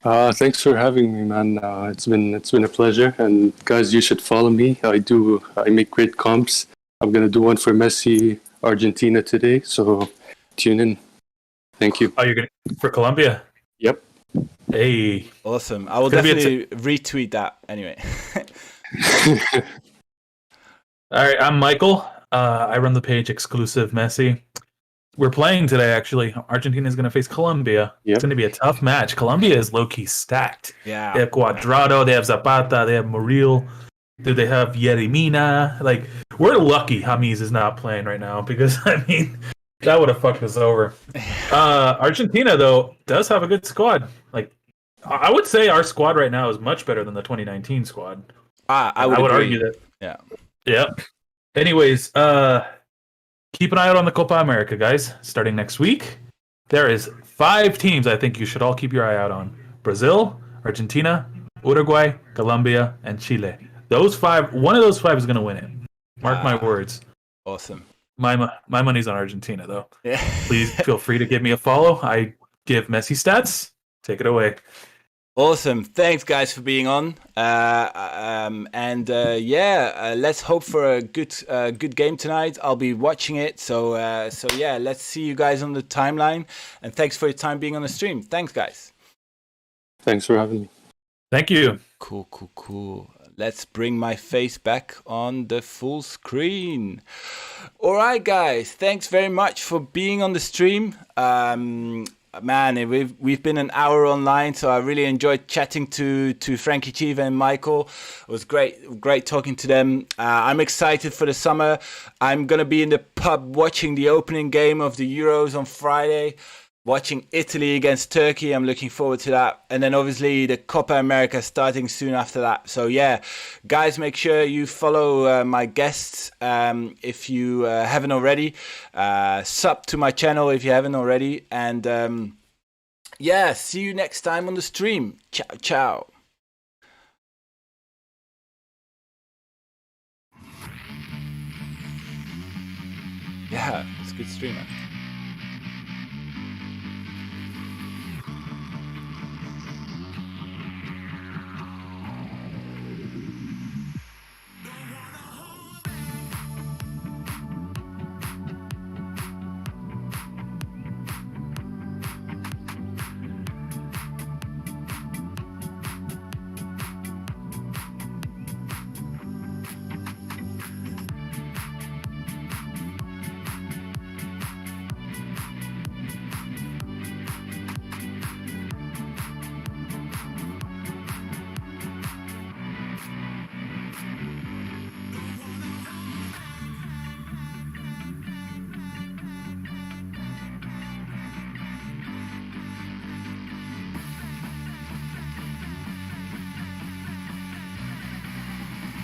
Thanks for having me, man. It's been a pleasure. And guys, you should follow me. I make great comps. I'm going to do one for Messi, Argentina today, so tune in. Thank you. Oh, you're going to for Colombia? Yep. Hey. Awesome. I will definitely retweet that anyway. All right, I'm Michael. I run the page Exclusive Messi. We're playing today, actually. Argentina is going to face Colombia. Yep. It's going to be a tough match. Colombia is low-key stacked. Yeah. They have Cuadrado, they have Zapata, they have Muriel. Do they have Yerimina? Like, we're lucky James is not playing right now because, I mean, that would have fucked us over. Argentina, though, does have a good squad. Like, I would say our squad right now is much better than the 2019 squad. I would argue that. Yeah. Yep. Anyways, keep an eye out on the Copa America, guys. Starting next week, there is 5 teams I think you should all keep your eye out on. Brazil, Argentina, Uruguay, Colombia, and Chile. Those 5, one of those 5 is going to win it. Mark my words. Awesome. My money's on Argentina, though. Yeah. Please feel free to give me a follow. I give Messi stats. Take it away. Awesome. Thanks, guys, for being on. Let's hope for a good game tonight. I'll be watching it. So let's see you guys on the timeline. And thanks for your time being on the stream. Thanks, guys. Thanks for having me. Thank you. Cool. Let's bring my face back on the full screen. All right, guys. Thanks very much for being on the stream. Man, we've been an hour online, so I really enjoyed chatting to Frankie Chiva and Michael. It was great talking to them. I'm excited for the summer. I'm going to be in the pub watching the opening game of the Euros on Friday. watching Italy against Turkey. I'm looking forward to that. And then obviously the Copa America starting soon after that. So yeah, guys, make sure you follow my guests if you haven't already. Sub to my channel if you haven't already. And yeah, see you next time on the stream. Ciao, ciao. Yeah, it's a good stream, man.